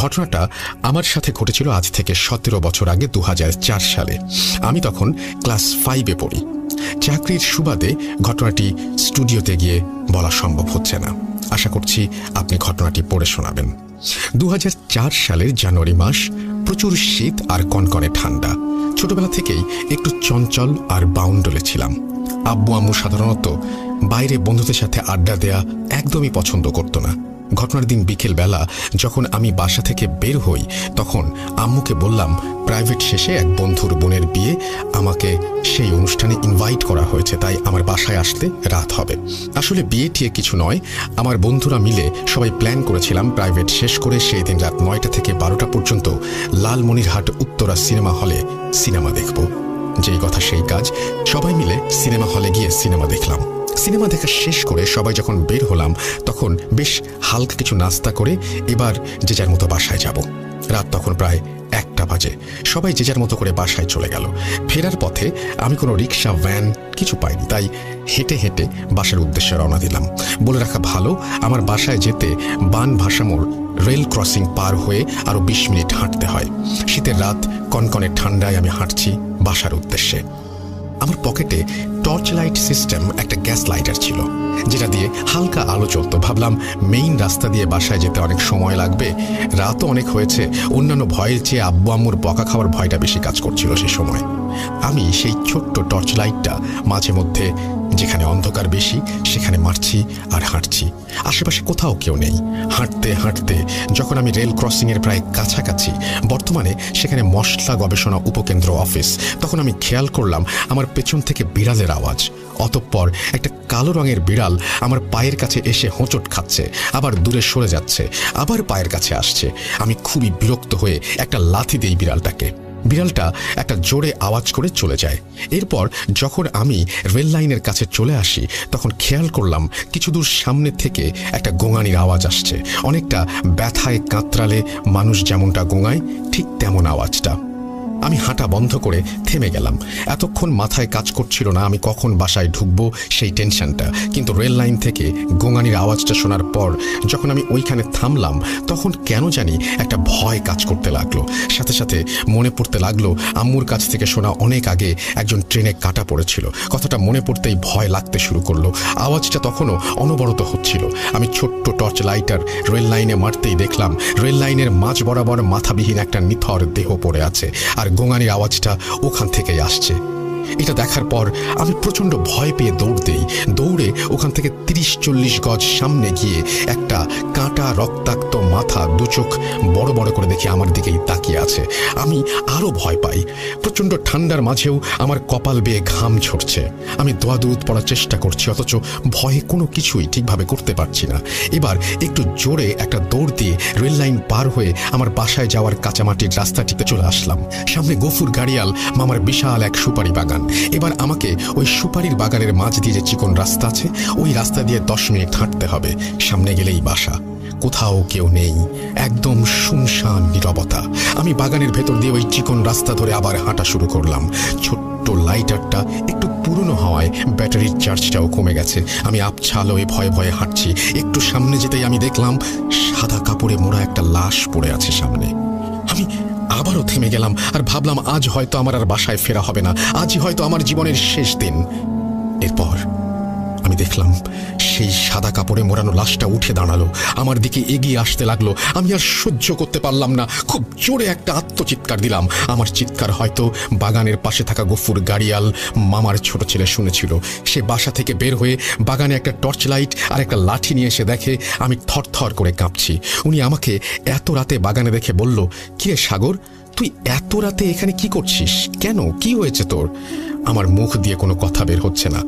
ঘটনাটা আমার সাথে ঘটেছিল আজ থেকে 17 বছর আগে 2004 সালে। আমি তখন ক্লাস 5-এ পড়ি। চাকরির সুবাদে ঘটনাটি স্টুডিওতে গিয়ে বলা সম্ভব হচ্ছে না। আশা করছি আপনি ঘটনাটি পড়ে শোনাবেন। 2004 সালের জানুয়ারি মাস, প্রচুর শীত আর কনকনে ঠান্ডা। ছোটবেলা থেকেই একটু চঞ্চল আর বাউন্ডলে ছিলাম। আব্বু আম্মু সাধারণত বাইরে বন্ধুদের সাথে আড্ডা দেয়া একদমই পছন্দ করতো না। ঘটনার দিন বিকেলবেলা যখন আমি বাসা থেকে বের হই, তখন আম্মুকে বললাম প্রাইভেট শেষে এক বন্ধুর বোনের বিয়ে, আমাকে সেই অনুষ্ঠানে ইনভাইট করা হয়েছে, তাই আমার বাসায় আসতে রাত হবে। আসলে বিয়ে টিয়ে কিছু নয়, আমার বন্ধুরা মিলে সবাই প্ল্যান করেছিলাম প্রাইভেট শেষ করে সেই দিন রাত 9টা থেকে 12টা পর্যন্ত লালমনিরহাট উত্তরা সিনেমা হলে সিনেমা দেখব। যেই কথা সেই কাজ, সবাই মিলে সিনেমা হলে গিয়ে সিনেমা দেখলাম। সিনেমা দেখা শেষ করে সবাই যখন বের হলাম, তখন বেশ হালকা কিছু নাস্তা করে এবার যে যার মতো বাসায় যাব। রাত তখন প্রায় 1টা বাজে। সবাই যে যার মতো করে বাসায় চলে গেল। ফেরার পথে আমি কোনো রিক্সা, ভ্যান কিছু পাইনি, তাই হেঁটে হেঁটে বাসার উদ্দেশ্যে রওনা দিলাম। বলে রাখা ভালো, আমার বাসায় যেতে বানভাসামোড় রেল ক্রসিং পার হয়ে আরও 20 মিনিট হাঁটতে হয়। শীতের রাত, কনকনে ঠান্ডায় আমি হাঁটছি বাসার উদ্দেশ্যে। আমার পকেটে টর্চ লাইট সিস্টেম একটা গ্যাস লাইটার ছিল, যেটা দিয়ে হালকা আলো চলত। ভাবলাম মেইন রাস্তা দিয়ে বাসায় যেতে অনেক সময় লাগবে, রাতও অনেক হয়েছে। অন্যান্য ভয়ের চেয়ে আব্বু আম্মুর বকা খাওয়ার ভয়টা বেশি কাজ করছিল সে সময়। আমি সেই ছোট্ট টর্চ লাইটটা মাঝে মধ্যে যেখানে অন্ধকার বেশি সেখানে মারছি আর হাঁটছি। আশেপাশে কোথাও কেউ নেই। হাঁটতে হাঁটতে যখন আমি রেল ক্রসিংয়ের প্রায় কাছাকাছি, বর্তমানে সেখানে মশলা গবেষণা উপকেন্দ্র অফিস, তখন আমি খেয়াল করলাম আমার পেছন থেকে বিড়ালের আওয়াজ। অতঃপর একটা কালো রঙের বিড়াল আমার পায়ের কাছে এসে হোঁচট খাচ্ছে, আবার দূরে সরে যাচ্ছে, আবার পায়ের কাছে আসছে। আমি খুবই বিরক্ত হয়ে একটা লাথি দিই বিড়ালটাকে। বিড়ালটা একটা জোরে আওয়াজ করে চলে যায়। এরপর যখন আমি রেল লাইনের কাছে চলে আসি, তখন খেয়াল করলাম কিছু দূর সামনে থেকে একটা গোঙানির আওয়াজ আসছে। অনেকটা ব্যথায় কাতরালে মানুষ যেমনটা গোঙায়, ঠিক তেমন আওয়াজটা। আমি হাঁটা বন্ধ করে থেমে গেলাম। এতক্ষণ মাথায় কাজ করছিল না আমি কখন বাসায় ঢুকবো সেই টেনশনটা, কিন্তু রেল লাইন থেকে গোঙানির আওয়াজটা শোনার পর যখন আমি ওইখানে থামলাম, তখন কেন জানি একটা ভয় কাজ করতে লাগলো। সাথে সাথে মনে পড়তে লাগলো আম্মুর কাছ থেকে শোনা অনেক আগে একজন ট্রেনে কাটা পড়েছিল। কথাটা মনে পড়তেই ভয় লাগতে শুরু করলো। আওয়াজটা তখনও অনবরত হচ্ছিল। আমি ছোট্ট টর্চ লাইটার রেল লাইনে মারতেই দেখলাম রেল লাইনের মাঝ বরাবর মাথাবিহীন একটা নিথর দেহ পড়ে আছে, আর গোঙানির আওয়াজটা ওখান থেকেই আসছে। এটা দেখার পর আমি প্রচণ্ড ভয় পেয়ে দৌড়ে ওখান থেকে 30-40 গজ সামনে গিয়ে একটা কাঁটা রক্তাক্ত মাথা, দু চোখ বড় বড় করে দেখে আমার দিকেই তাকিয়ে আছে। আমি আরও ভয় পাই। প্রচণ্ড ঠান্ডার মাঝেও আমার কপাল বেয়ে ঘাম ঝরছে। আমি দোয়াদুরুদ পড়ার চেষ্টা করছি, অথচ ভয়ে কোনো কিছুই ঠিকভাবে করতে পারছি না। এবার একটু জোরে একটা দৌড় দিয়ে রেল লাইন পার হয়ে আমার বাসায় যাওয়ার কাঁচামাটির রাস্তাটিতে চলে আসলাম। সামনে গফুর গাড়িয়াল মামার বিশাল এক সুপারি বাগান। এবার আমাকে ওই সুপারির বাগানের মাঝ দিয়ে যে চিকন রাস্তা আছে, ওই রাস্তা দিয়ে 10 মিনিট হাঁটতে হবে। সামনে গেলেই বাসা। কোথাও কেউ নেই, একদম শুনশান নীরবতা। আমি বাগানের ভেতর দিয়ে ওই চিকন রাস্তা ধরে আবার হাঁটা শুরু করলাম। ছোট্ট লাইটারটা একটু পুরনো হওয়ায় ব্যাটারির চার্জটাও কমে গেছে। আমি আপছাল হয়ে ভয়ে ভয়ে হাঁটছি। একটু সামনে যেতেই আমি দেখলাম সাদা কাপড়ে মোড়া একটা লাশ পড়ে আছে সামনে। আমি আবারও থেমে গেলাম আর ভাবলাম আজ হয়তো আমার আর বাসায় ফেরা হবে না, আজই হয়তো আমার জীবনের শেষ দিন। এরপর আমি দেখলাম সেই সাদা কাপড়ে মোড়ানো লাশটা উঠে দাঁড়ালো, আমার দিকে এগিয়ে আসতে লাগলো। আমি আর সহ্য করতে পারলাম না, খুব জোরে একটা আত্মচিৎকার দিলাম। আমার চিৎকার হয়তো বাগানের পাশে থাকা গফুর গাড়িয়াল মামার ছোট ছেলে শুনেছিল। সে বাসা থেকে বের হয়ে বাগানে একটা টর্চ লাইট আর একটা লাঠি নিয়ে এসে দেখে আমি থরথর করে কাঁপছি। উনি আমাকে এত রাতে বাগানে দেখে বলল, কিরে সাগর, তুই এত রাতে এখানে কি করছিস? কেন, কি হয়েছে তোর? আমার মুখ দিয়ে কোনো কথা বের হচ্ছে না।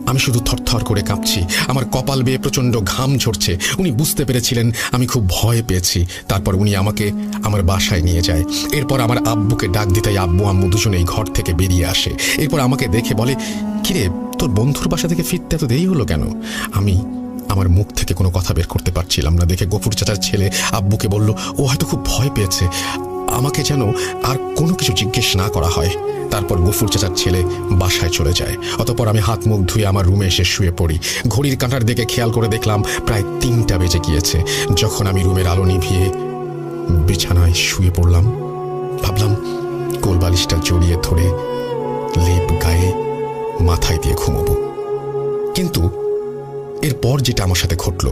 আমি শুধু থরথর করে কাঁপছি, আমার কপাল বেয়ে প্রচণ্ড ঘাম ঝরছে। উনি বুঝতে পেরেছিলেন আমি খুব ভয় পেয়েছি। তারপর উনি আমাকে আমার বাসায় নিয়ে যায়। এরপর আমার আব্বুকে ডাক দিতেই আব্বু আম্মু দুজনেই ঘর থেকে বেরিয়ে আসে। এরপর আমাকে দেখে বলে, কিরে, তোর বন্ধুর বাসা থেকে ফিরতে এত দেরি হলো কেন? আমি আমার মুখ থেকে কোনো কথা বের করতে পারছিলাম না। দেখে গফুর চাচার ছেলে আব্বুকে বলল, ও হয়তো খুব ভয় পেয়েছে, আমাকে যেন আর কোনো কিছু জিজ্ঞেস না করা হয়। তারপর গফুর চাচার ছেলে বাসায় চলে যায়। অতঃপর আমি হাত মুখ ধুয়ে আমার রুমে এসে শুয়ে পড়ি। ঘড়ির কাঁটার দিকে খেয়াল করে দেখলাম প্রায় 3টা বেজে গিয়েছে। যখন আমি রুমের আলো নিভিয়ে বিছানায় শুয়ে পড়লাম। ভাবলাম কোলবালিশটা জড়িয়ে ধরে লেপ গায়ে মাথায় দিয়ে ঘুমোবো। কিন্তু এরপর যেটা আমার সাথে ঘটল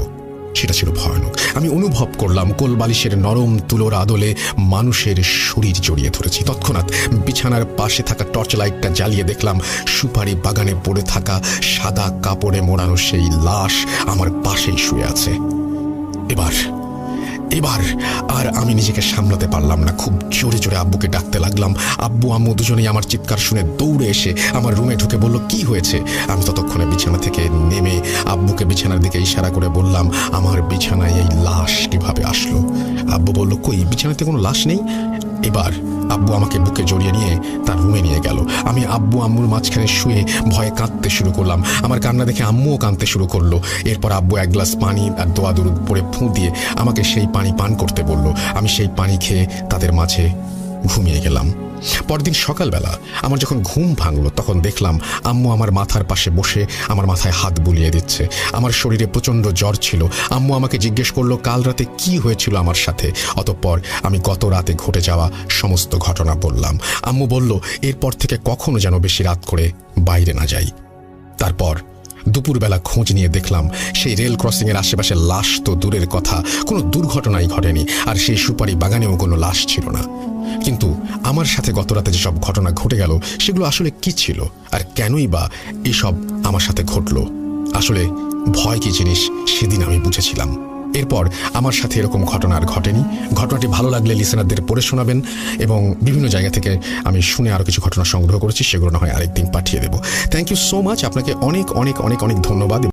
সেটা ছিল ভয়ানক। আমি অনুভব করলাম কোলবালিশের নরম তুলোর আদলে মানুষের শরীর জড়িয়ে ধরেছি। তৎক্ষণাৎ বিছানার পাশে থাকা টর্চ লাইটটা জ্বালিয়ে দেখলাম সুপারি বাগানে পড়ে থাকা সাদা কাপড়ে মোড়ানো সেই লাশ আমার পাশেই শুয়ে আছে। এবার আর আমি নিজেকে সামলাতে পারলাম না। খুব জোরে জোরে আব্বুকে ডাকতে লাগলাম। আব্বু আম্মু দুজনেই আমার চিৎকার শুনে দৌড়ে এসে আমার রুমে ঢুকে বলল, কি হয়েছে? আমি ততক্ষণে বিছানা থেকে নেমে আব্বুকে বিছানার দিকে ইশারা করে বললাম, আমার বিছানায় এই লাশ কিভাবে আসলো? আব্বু বলল, কই, বিছানাতে কোনো লাশ নেই। এবার আব্বু আমাকে বুকে জড়িয়ে নিয়ে তার রুমে নিয়ে গেল। আমি আব্বু আম্মুর মাঝখানে শুয়ে ভয়ে কাঁদতে শুরু করলাম। আমার কান্না দেখে আম্মুও কাঁদতে শুরু করলো। এরপর আব্বু এক গ্লাস পানি আর দোয়া দুরুদ পরে ফুঁ দিয়ে আমাকে সেই পানি পান করতে বলল। আমি সেই পানি খেয়ে তাদের মাঝে ঘুমিয়ে গেলাম। পরদিন সকালবেলা আমার যখন ঘুম ভাঙলো তখন দেখলাম আম্মু আমার মাথার পাশে বসে আমার মাথায় হাত বুলিয়ে দিচ্ছে। আমার শরীরে প্রচণ্ড জ্বর ছিল। আম্মু আমাকে জিজ্ঞেস করলো কাল রাতে কি হয়েছিল আমার সাথে। অতঃপর আমি গত রাতে ঘটে যাওয়া সমস্ত ঘটনা বললাম। আম্মু বলল, এরপর থেকে কখনো যেন বেশি রাত করে বাইরে না যাই। তারপর দুপুরবেলা খোঁজ নিয়ে দেখলাম সেই রেল ক্রসিংয়ের আশেপাশে লাশ তো দূরের কথা, কোনো দুর্ঘটনাই ঘটেনি। আর সেই সুপারি বাগানেও কোনো লাশ ছিল না। কিন্তু আমার সাথে গত রাতে যেসব ঘটনা ঘটে গেল সেগুলো আসলে কি ছিল, আর কেনই বা এসব আমার সাথে ঘটল? আসলে ভয় কি জিনিস সেদিন আমি বুঝেছিলাম। এরপর আমার সাথে এরকম ঘটনা আর ঘটেনি। ঘটনাটি ভালো লাগলে লিসেনারদের পড়ে শোনাবেন, এবং বিভিন্ন জায়গা থেকে আমি শুনে আরও কিছু ঘটনা সংগ্রহ করেছি, সেগুলো না হয় আরেকদিন পাঠিয়ে দেবো। Thank you so much. আপনাকে অনেক অনেক অনেক অনেক ধন্যবাদ।